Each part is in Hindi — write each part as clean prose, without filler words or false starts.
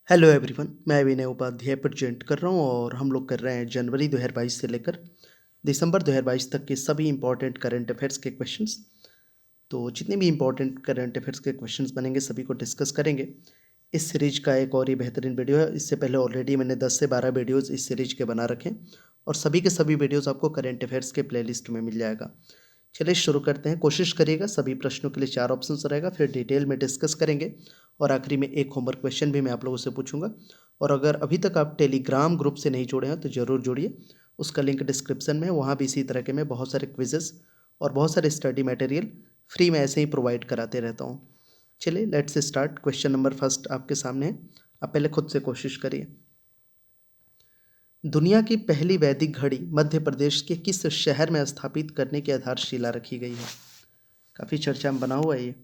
हेलो एवरीवन, मैं विनय उपाध्याय प्रेजेंट कर रहा हूँ और हम लोग कर रहे हैं जनवरी 2022 से लेकर दिसंबर 2022 तक के सभी इंपॉर्टेंट करंट अफेयर्स के क्वेश्चंस। तो जितने भी इंपॉर्टेंट करंट अफेयर्स के क्वेश्चंस बनेंगे सभी को डिस्कस करेंगे। इस सीरीज का एक और ये बेहतरीन वीडियो है। इससे पहले ऑलरेडी मैंने 10 से 12 वीडियोज़ इस सीरीज के बना रखे हैं और सभी के सभी वीडियोज़ आपको करंट अफेयर्स के प्लेलिस्ट में मिल जाएगा। चलिए शुरू करते हैं। कोशिश करिएगा सभी प्रश्नों के लिए 4 ऑप्शंस रहेगा, फिर डिटेल में डिस्कस करेंगे और आखिरी में एक होमवर्क क्वेश्चन भी मैं आप लोगों से पूछूंगा। और अगर अभी तक आप टेलीग्राम ग्रुप से नहीं जुड़े हैं तो ज़रूर जुड़िए, उसका लिंक डिस्क्रिप्शन में है। वहाँ भी इसी तरह के मैं बहुत सारे क्विजेस और बहुत सारे स्टडी मटेरियल फ्री में ऐसे ही प्रोवाइड कराते रहता हूँ। चलिए let's start. Question number first आपके सामने है, आप पहले खुद से कोशिश करिए। दुनिया की पहली वैदिक घड़ी मध्य प्रदेश के किस शहर में स्थापित करने की आधारशिला रखी गई है? काफ़ी चर्चा में बना हुआ है ये।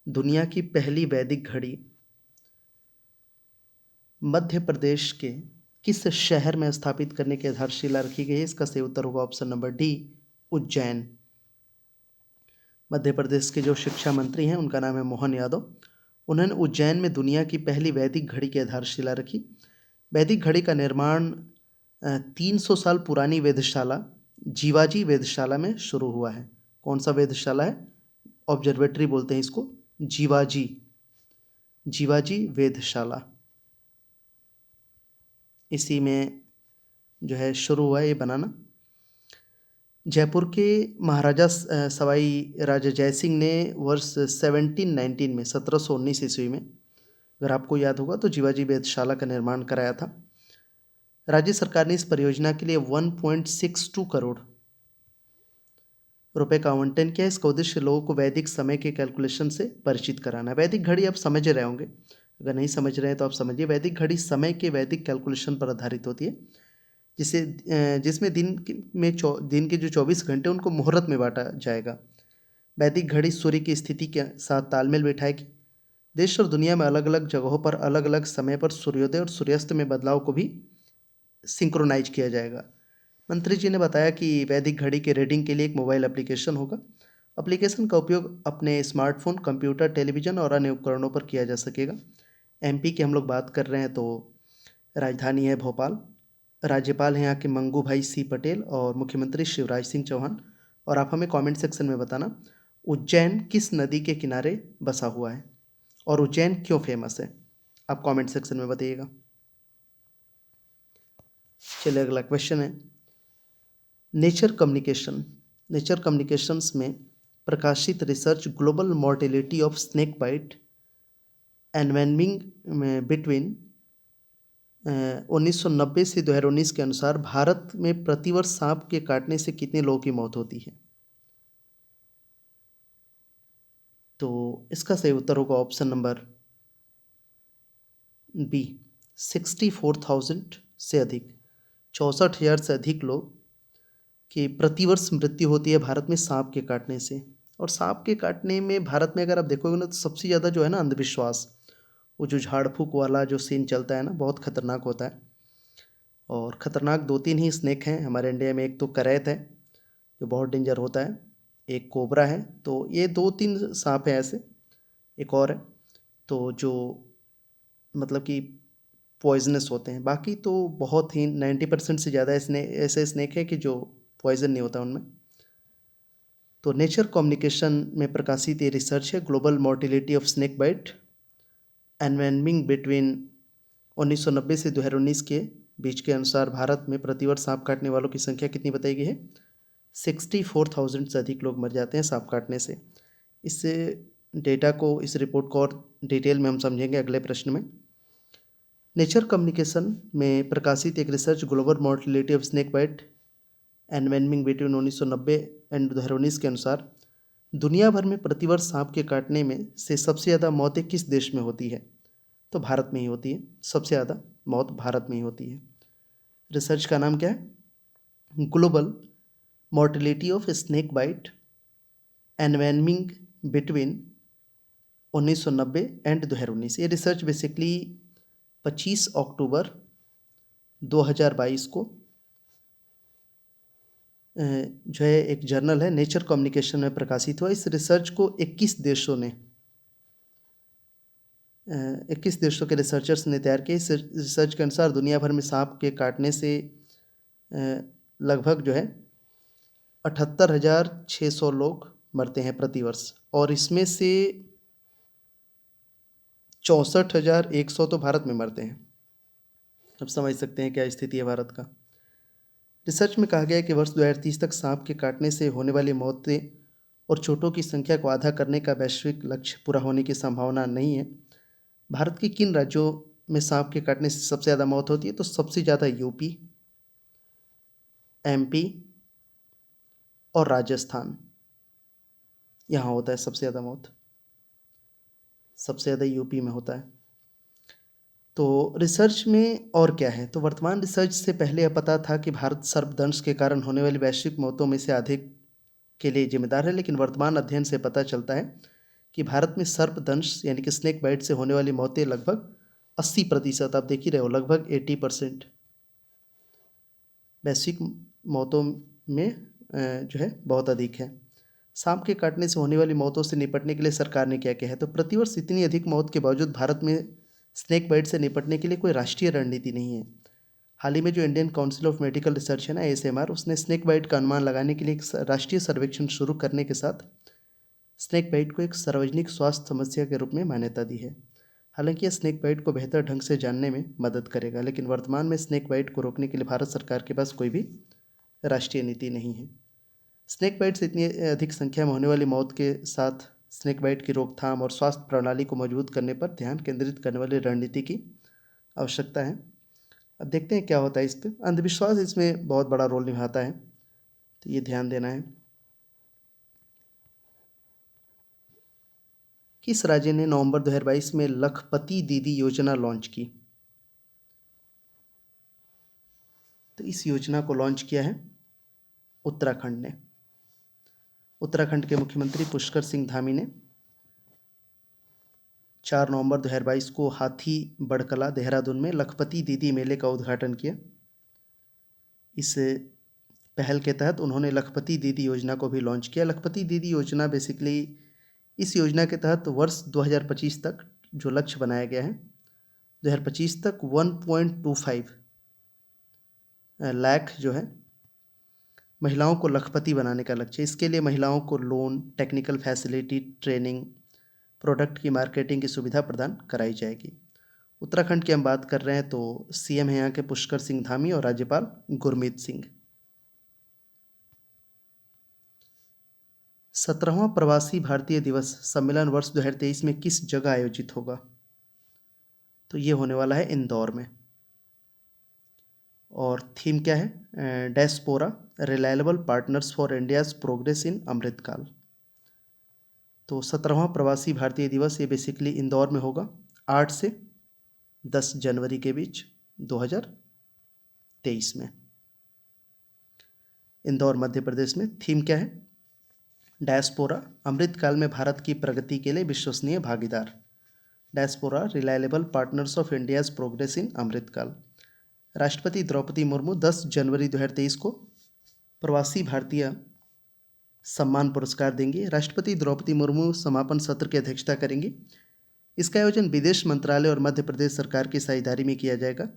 दुनिया की पहली वैदिक घड़ी मध्य प्रदेश के किस शहर में स्थापित करने की आधारशिला रखी गई है? इसका सही उत्तर होगा option number D, Ujjain. Madhya Pradesh के जो शिक्षा मंत्री हैं उनका नाम है मोहन यादव। उन्होंने उज्जैन में दुनिया की पहली वैदिक घड़ी की आधारशिला रखी। वैदिक घड़ी का निर्माण 300 साल पुरानी वेधशाला जीवाजी वेधशाला में शुरू हुआ है। कौन सा वेधशाला है? ऑब्जर्वेटरी बोलते हैं इसको, जीवाजी जीवाजी वेधशाला। इसी में जो है शुरू हुआ ये बनाना। जयपुर के महाराजा सवाई राजा जयसिंह ने वर्ष 1719 में 1719 ईस्वी में, अगर आपको याद होगा, तो जीवाजी वेधशाला का निर्माण कराया था। राज्य सरकार ने इस परियोजना के लिए 1.62 करोड़ रुपए का आवंटन किया। इसका उद्देश्य लोगों को वैदिक समय के कैलकुलेशन से परिचित कराना है। वैदिक घड़ी आप समझ रहे होंगे, अगर नहीं समझ रहे हैं तो आप समझिए। वैदिक घड़ी समय के वैदिक कैलकुलेशन पर आधारित होती है, जिसमें दिन के जो 24 घंटे उनको मुहूर्त में बांटा जाएगा। वैदिक घड़ी सूर्य की स्थिति के साथ तालमेल बिठाएगी। देश और दुनिया में अलग अलग जगहों पर अलग अलग समय पर सूर्योदय और सूर्यास्त में बदलाव को भी सिंक्रोनाइज किया जाएगा। मंत्री जी ने बताया कि वैदिक घड़ी के रीडिंग के लिए एक मोबाइल एप्लीकेशन होगा। एप्लीकेशन का उपयोग अपने स्मार्टफोन, कंप्यूटर, टेलीविज़न और अन्य उपकरणों पर किया जा सकेगा। एमपी की हम लोग बात कर रहे हैं तो राजधानी है भोपाल। राज्यपाल हैं यहाँ के मंगू भाई सी पटेल और मुख्यमंत्री शिवराज सिंह चौहान। और आप हमें कमेंट सेक्शन में बताना उज्जैन किस नदी के किनारे बसा हुआ है और उज्जैन क्यों फेमस है, आप कमेंट सेक्शन में बताइएगा। चलिए अगला क्वेश्चन है नेचर कम्युनिकेशंस में प्रकाशित research global mortality of snake bite envenoming between 1990 से 2019 के अनुसार भारत में प्रतिवर्ष सांप के काटने से कितने लोगों की मौत होती है? तो इसका सही उत्तर होगा ऑप्शन नंबर बी, 64,000 से अधिक, 64,000 से अधिक लोग की प्रतिवर्ष मृत्यु होती है भारत में सांप के काटने से। और सांप के काटने में भारत में अगर आप देखोगे ना तो सबसे ज़्यादा जो है ना अंधविश्वास, वो जो झाड़ फूक वाला जो सीन चलता है ना, बहुत खतरनाक होता है। और ख़तरनाक 2-3 ही स्नेक हैं हमारे इंडिया में। एक तो करैत है जो बहुत डेंजर होता है, एक कोबरा है, तो ये 2-3 सांप हैं ऐसे। एक और है तो जो मतलब कि पॉइजनस होते हैं। बाकी तो बहुत ही 90% से ज़्यादा ऐसे स्नेक है कि जो पॉइजन नहीं होता उनमें। तो नेचर कम्युनिकेशन में प्रकाशित ये रिसर्च है global mortality of snake bite envenoming between 1990 से 2019 के बीच के अनुसार भारत में प्रतिवर्ष सांप काटने वालों की संख्या कितनी बताई गई है? 64,000 से अधिक लोग मर जाते हैं सांप काटने से। इससे डेटा को, इस रिपोर्ट को और डिटेल में हम समझेंगे अगले प्रश्न में। नेचर कम्युनिकेशन में प्रकाशित एक research global mortality of snake bite envenoming between 1990 and 2019 के अनुसार दुनिया भर में प्रतिवर्ष सांप के काटने में से सबसे ज़्यादा मौतें किस देश में होती है? तो भारत में ही होती है। सबसे ज़्यादा मौत भारत में ही होती है। रिसर्च का नाम क्या है? Global mortality of snake bite envenoming between 1990 and 2019। ये रिसर्च बेसिकली 25 अक्टूबर 2022 को जो है एक जर्नल है नेचर कम्युनिकेशन में प्रकाशित हुआ। इस रिसर्च को 21 देशों ने 21 देशों के रिसर्चर्स ने तैयार किया। इस रिसर्च के अनुसार दुनिया भर में सांप के काटने से लगभग जो है 78,600 लोग मरते हैं प्रति वर्ष, और इसमें से 64,100 तो भारत में मरते हैं। अब समझ सकते हैं क्या स्थिति है भारत का। रिसर्च में कहा गया है कि वर्ष 2030 तक सांप के काटने से होने वाली मौतें और चोटों की संख्या को आधा करने का वैश्विक लक्ष्य पूरा होने की संभावना नहीं है। भारत के किन राज्यों में सांप के काटने से सबसे ज़्यादा मौत होती है? तो सबसे ज़्यादा यूपी, एमपी और राजस्थान, यहाँ होता है सबसे ज़्यादा मौत। सबसे ज़्यादा यूपी में होता है। तो रिसर्च में और क्या है? तो वर्तमान रिसर्च से पहले यह पता था कि भारत सर्पदंश के कारण होने वाली वैश्विक मौतों में से अधिक के लिए जिम्मेदार है, लेकिन वर्तमान अध्ययन से पता चलता है कि भारत में सर्पदंश यानी कि स्नेक बाइट से होने वाली मौतें लगभग 80%, आप देख ही रहे हो, लगभग 80% वैश्विक मौतों में जो है बहुत अधिक है। सांप के काटने से होने वाली मौतों से निपटने के लिए सरकार ने क्या किया है? तो प्रतिवर्ष इतनी अधिक मौत के बावजूद भारत में स्नेक बाइट से निपटने के लिए कोई राष्ट्रीय रणनीति नहीं है। हाल ही में जो Indian council of medical research है ना, ASMR, उसने स्नेक बाइट का अनुमान लगाने के लिए एक राष्ट्रीय सर्वेक्षण शुरू करने के साथ स्नेक बाइट को एक सार्वजनिक स्वास्थ्य समस्या के रूप में मान्यता दी है। हालांकि यह स्नेक बाइट को बेहतर ढंग से जानने में मदद करेगा, लेकिन वर्तमान में स्नेक बाइट को रोकने के लिए भारत सरकार के पास कोई भी राष्ट्रीय नीति नहीं है। स्नेक बाइट से इतनी अधिक संख्या में होने वाली मौत के साथ स्नेक बाइट की रोकथाम और स्वास्थ्य प्रणाली को मजबूत करने पर ध्यान केंद्रित करने वाली रणनीति की आवश्यकता है। अब देखते हैं क्या होता है इस पर। अंधविश्वास इसमें बहुत बड़ा रोल निभाता है, तो ये ध्यान देना है। किस राज्य ने नवंबर 2022 में लखपति दीदी योजना लॉन्च की? तो इस योजना को लॉन्च किया है उत्तराखंड ने। उत्तराखंड के मुख्यमंत्री पुष्कर सिंह धामी ने 4 नवंबर 2022 को हाथी बड़कला, देहरादून में लखपति दीदी मेले का उद्घाटन किया। इस पहल के तहत उन्होंने लखपति दीदी योजना को भी लॉन्च किया। लखपति दीदी योजना बेसिकली, इस योजना के तहत वर्ष 2025 तक जो लक्ष्य बनाया गया है, 2025 तक 1.25 लाख जो है महिलाओं को लखपति बनाने का लक्ष्य है। इसके लिए महिलाओं को loan, technical facility, training, product की मार्केटिंग की सुविधा प्रदान कराई जाएगी। उत्तराखंड की हम बात कर रहे हैं तो CM है यहाँ के पुष्कर सिंह धामी और राज्यपाल गुरमीत सिंह। 17वां प्रवासी भारतीय दिवस सम्मेलन वर्ष 2023 में किस जगह आयोजित होगा? तो ये होने वाला है इंदौर में। और थीम क्या है? Diaspora, reliable partners for India's progress in Amritkaal. तो 17वां प्रवासी भारतीय दिवस ये बेसिकली इंदौर में होगा 8 से 10 जनवरी के बीच 2023 में, इंदौर मध्य प्रदेश में। थीम क्या है? डायस्पोरा, अमृतकाल में भारत की प्रगति के लिए विश्वसनीय भागीदार। Diaspora, reliable partners of India's progress in Amritkaal. राष्ट्रपति द्रौपदी मुर्मू 10 जनवरी 2023 को प्रवासी भारतीय सम्मान पुरस्कार देंगी। राष्ट्रपति द्रौपदी मुर्मू समापन सत्र की अध्यक्षता करेंगी। इसका आयोजन विदेश मंत्रालय और मध्य प्रदेश सरकार की साझेदारी में किया जाएगा।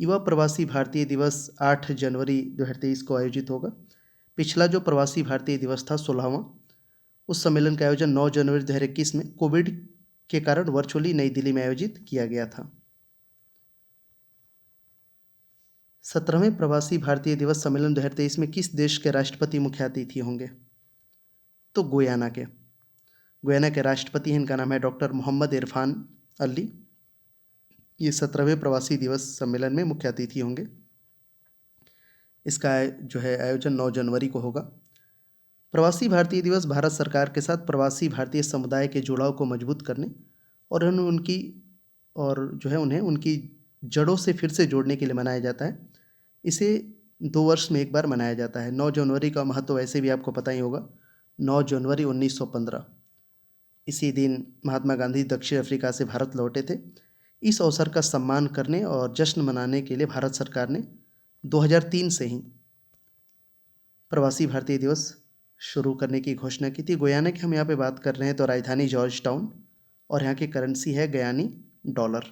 युवा प्रवासी भारतीय दिवस 8 जनवरी 2023 को आयोजित होगा। पिछला जो प्रवासी भारतीय दिवस था 16वां, उस सम्मेलन का आयोजन 9 जनवरी 2021 में कोविड के कारण वर्चुअली नई दिल्ली में आयोजित किया गया था। 17वें प्रवासी भारतीय दिवस सम्मेलन 2023 में किस देश के राष्ट्रपति मुख्य अतिथि होंगे? तो गुयाना के राष्ट्रपति हैं, इनका नाम है डॉक्टर मोहम्मद इरफान अली। ये 17वें प्रवासी दिवस सम्मेलन में मुख्य अतिथि होंगे। इसका जो है आयोजन 9 जनवरी को होगा। प्रवासी भारतीय दिवस भारत सरकार के साथ प्रवासी भारतीय समुदाय के जुड़ाव को मजबूत करने और उन्हें उनकी जड़ों से फिर से जोड़ने के लिए मनाया जाता है। इसे 2 वर्ष में एक बार मनाया जाता है। 9 जनवरी का महत्व वैसे भी आपको पता ही होगा। 9 जनवरी 1915, इसी दिन महात्मा गांधी दक्षिण अफ्रीका से भारत लौटे थे। इस अवसर का सम्मान करने और जश्न मनाने के लिए भारत सरकार ने 2003 से ही प्रवासी भारतीय दिवस शुरू करने की घोषणा की थी। गुयाना की हम यहाँ पे बात कर रहे हैं तो राजधानी जॉर्ज टाउन और यहाँ की करेंसी है गयानी डॉलर।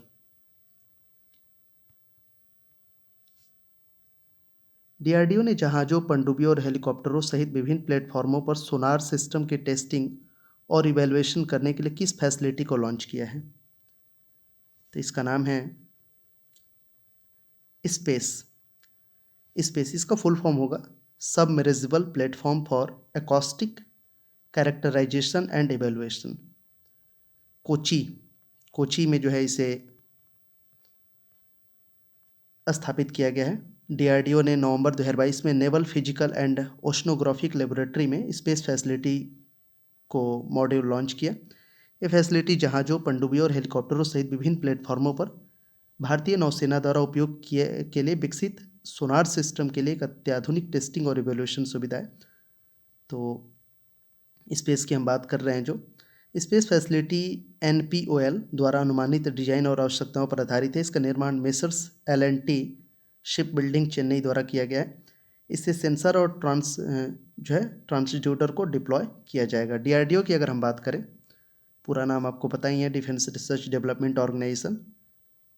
डीआरडीओ ने जहाज़ों, पनडुब्बियों और हेलीकॉप्टरों सहित विभिन्न प्लेटफॉर्मों पर सोनार सिस्टम के टेस्टिंग और इवैल्यूएशन करने के लिए किस फैसिलिटी को लॉन्च किया है? तो इसका नाम है स्पेस। स्पेस इसका फुल फॉर्म होगा submersible platform for acoustic characterisation and evaluation. Kochi Kochi में जो है इसे स्थापित किया गया है। डीआरडीओ ने नवंबर 2022 में naval physical and oceanographic laboratory में स्पेस फैसिलिटी को मॉड्यूल लॉन्च किया। ये फैसिलिटी जहाज़ों, पनडुब्बियों और हेलीकॉप्टरों सहित विभिन्न प्लेटफॉर्मों पर भारतीय नौसेना द्वारा उपयोग किए के लिए विकसित सोनार सिस्टम के लिए एक अत्याधुनिक टेस्टिंग और इवैल्यूएशन सुविधा है। तो स्पेस की हम बात कर रहे हैं। जो स्पेस फैसिलिटी NPOL द्वारा अनुमानित डिजाइन और आवश्यकताओं पर आधारित है। इसका निर्माण messrs L&T ship building Chennai द्वारा किया गया है। इससे सेंसर और ट्रांसड्यूसर को डिप्लॉय किया जाएगा। डीआरडीओ की अगर हम बात करें, पूरा नाम आपको पता ही है, डिफेंस रिसर्च डेवलपमेंट ऑर्गेनाइजेशन।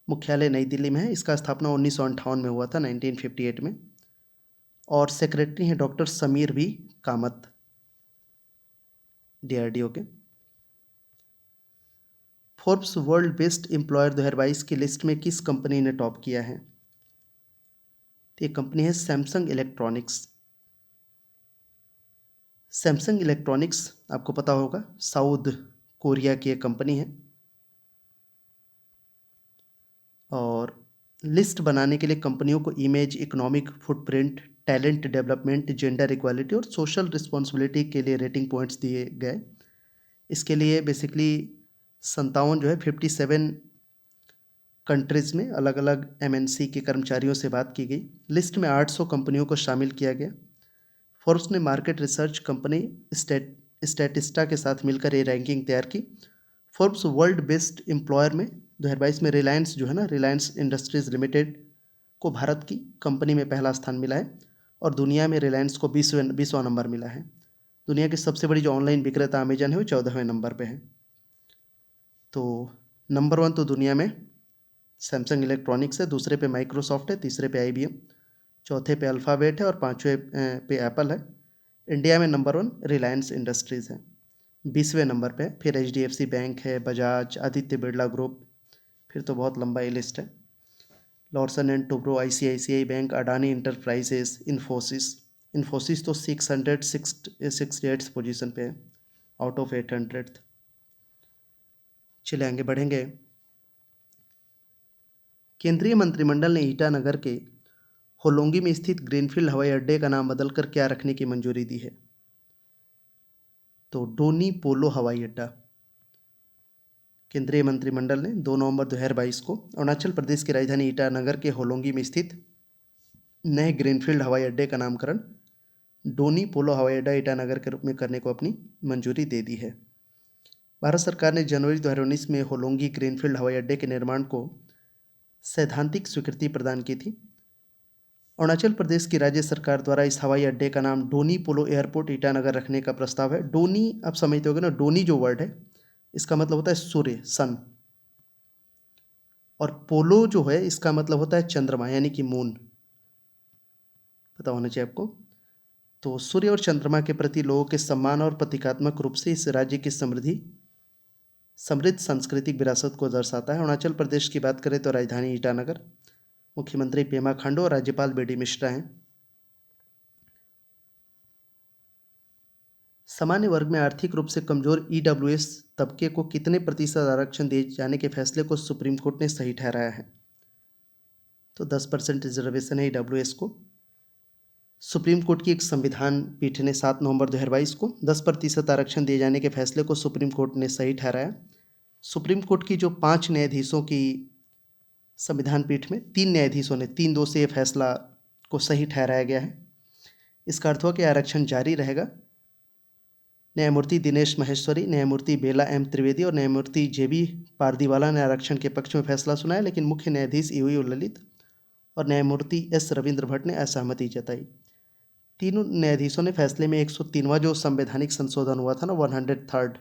मुख्यालय नई दिल्ली में है। इसका स्थापना 1958 में हुआ था, 1958 में। और सेक्रेटरी हैं doctor Sameer V Kamat DRDO के। फोर्ब्स वर्ल्ड बेस्ट एम्प्लॉयर 2022 की लिस्ट में किस कंपनी ने टॉप किया है? तो ये कंपनी है सैमसंग इलेक्ट्रॉनिक्स। सैमसंग इलेक्ट्रॉनिक्स आपको पता होगा साउथ कोरिया की एक कंपनी है। और लिस्ट बनाने के लिए कंपनियों को image, economic footprint, talent development, gender equality और सोशल रिस्पॉन्सिबिलिटी के लिए रेटिंग पॉइंट्स दिए गए। इसके लिए बेसिकली 57 जो है 57 कंट्रीज़ में अलग अलग MNC के कर्मचारियों से बात की गई। लिस्ट में 800 कंपनियों को शामिल किया गया। फोर्ब्स ने मार्केट रिसर्च कंपनी स्टैटिस्टा के साथ मिलकर ये रैंकिंग तैयार की। फोर्ब्स वर्ल्ड बेस्ट एम्प्लॉयर में 2022 में रिलायंस जो है ना, रिलायंस इंडस्ट्रीज़ लिमिटेड को भारत की कंपनी में पहला स्थान मिला है। और दुनिया में रिलायंस को 20वां नंबर मिला है। दुनिया की सबसे बड़ी जो ऑनलाइन विक्रेता अमेजन है वो 14वें नंबर पे है। तो नंबर 1 तो दुनिया में सैमसंग इलेक्ट्रॉनिक्स है, दूसरे पे माइक्रोसॉफ्ट है, तीसरे पे IBM, चौथे पे अल्फ़ाबेट है और पाँचवें पे एप्पल है। इंडिया में नंबर 1 रिलायंस इंडस्ट्रीज़ है, 20वें नंबर पे। फिर HDFC बैंक है, बजाज, आदित्य बिरला ग्रुप, फिर तो बहुत लंबा ये लिस्ट है। Larsen and Toubro, ICICI bank, Adani enterprises, Infosys तो 668 पोजीशन पे है आउट ऑफ 800। चले आगे बढ़ेंगे। केंद्रीय मंत्रिमंडल ने ईटानगर के होलोंगी में स्थित ग्रीनफील्ड हवाई अड्डे का नाम बदलकर क्या रखने की मंजूरी दी है? तो डोनी पोलो हवाई अड्डा। केंद्रीय मंत्रिमंडल ने 2 नवंबर 2022 को अरुणाचल प्रदेश की राजधानी ईटानगर के होलोंगी में स्थित नए ग्रीनफील्ड हवाई अड्डे का नामकरण डोनी पोलो हवाई अड्डा ईटानगर के रूप में करने को अपनी मंजूरी दे दी है। भारत सरकार ने जनवरी 2019 में होलोंगी ग्रीनफील्ड हवाई अड्डे के निर्माण को सैद्धांतिक स्वीकृति प्रदान की थी। अरुणाचल प्रदेश की राज्य सरकार द्वारा इस हवाई अड्डे का नाम डोनी पोलो एयरपोर्ट ईटानगर रखने का प्रस्ताव है। डोनी आप समझते होगे ना, डोनी जो वर्ड है इसका मतलब होता है सूर्य, सन। और पोलो जो है इसका मतलब होता है चंद्रमा, यानी कि मून। पता होना चाहिए आपको। तो सूर्य और चंद्रमा के प्रति लोगों के सम्मान और प्रतीकात्मक रूप से इस राज्य की समृद्ध सांस्कृतिक विरासत को दर्शाता है। अरुणाचल प्रदेश की बात करें तो राजधानी ईटानगर, मुख्यमंत्री पेमा खांडू और राज्यपाल BD मिश्रा हैं। सामान्य वर्ग में आर्थिक रूप से कमजोर EWS तबके को कितने प्रतिशत आरक्षण दिए जाने के फैसले को सुप्रीम कोर्ट ने सही ठहराया है? तो 10% रिजर्वेशन है EWS को। सुप्रीम कोर्ट की एक संविधान पीठ ने 7 नवंबर 2022 को 10% आरक्षण दिए जाने के फैसले को सुप्रीम कोर्ट ने सही ठहराया। सुप्रीम कोर्ट की जो 5 न्यायाधीशों की संविधान पीठ में 3 न्यायाधीशों ने 3-2 से ये फैसला को सही ठहराया गया है। इसका अर्थ हुआ कि आरक्षण जारी रहेगा। न्यायमूर्ति दिनेश महेश्वरी, न्यायमूर्ति बेला M त्रिवेदी और न्यायमूर्ति JB पारदीवाला ने आरक्षण के पक्ष में फैसला सुनाया, लेकिन मुख्य न्यायाधीश EU ललित और न्यायमूर्ति S रविंद्र भट्ट ने असहमति जताई। तीनों न्यायाधीशों ने फैसले में 103वां जो संवैधानिक संशोधन हुआ था ना, 103rd,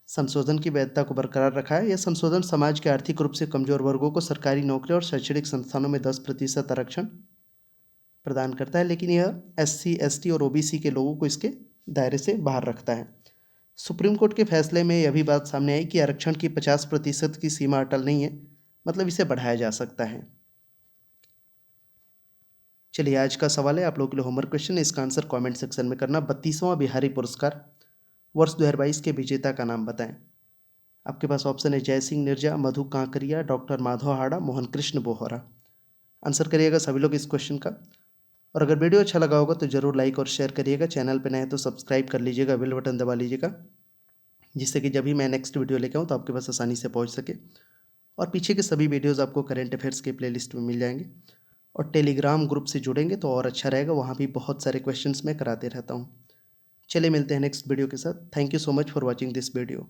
संशोधन की वैधता को बरकरार रखा है। यह संशोधन समाज के आर्थिक रूप से कमजोर वर्गों को सरकारी नौकरी और शैक्षणिक संस्थानों में 10% आरक्षण प्रदान करता है, लेकिन यह SC, ST और OBC के लोगों को इसके दायरे से बाहर रखता है। सुप्रीम कोर्ट के फैसले में यह भी बात सामने आई कि आरक्षण की 50% की सीमा अटल नहीं है, मतलब इसे बढ़ाया जा सकता है। चलिए, आज का सवाल है आप लोगों के लिए होमवर्क क्वेश्चन है, इसका आंसर कमेंट सेक्शन में करना। 32वां बिहारी पुरस्कार वर्ष 2022 के विजेता का नाम बताएं। आपके पास ऑप्शन है जय सिंह निर्जा, मधु कांकरिया, डॉक्टर माधव हाड़ा, मोहन कृष्ण बोहरा। आंसर करिएगा सभी लोग इस क्वेश्चन का। और अगर वीडियो अच्छा लगा होगा तो ज़रूर लाइक और शेयर करिएगा। चैनल पर नए हैं तो सब्सक्राइब कर लीजिएगा, बेल बटन दबा लीजिएगा, जिससे कि जब भी मैं नेक्स्ट वीडियो लेकर आऊँ तो आपके पास आसानी से पहुँच सके। और पीछे के सभी वीडियोज़ आपको करेंट अफेयर्स के प्लेलिस्ट में मिल जाएंगे। और टेलीग्राम ग्रुप से जुड़ेंगे तो और अच्छा रहेगा, वहाँ भी बहुत सारे क्वेश्चंस मैं कराते रहता हूँ। चलिए, मिलते हैं नेक्स्ट वीडियो के साथ। Thank you so much for watching this video.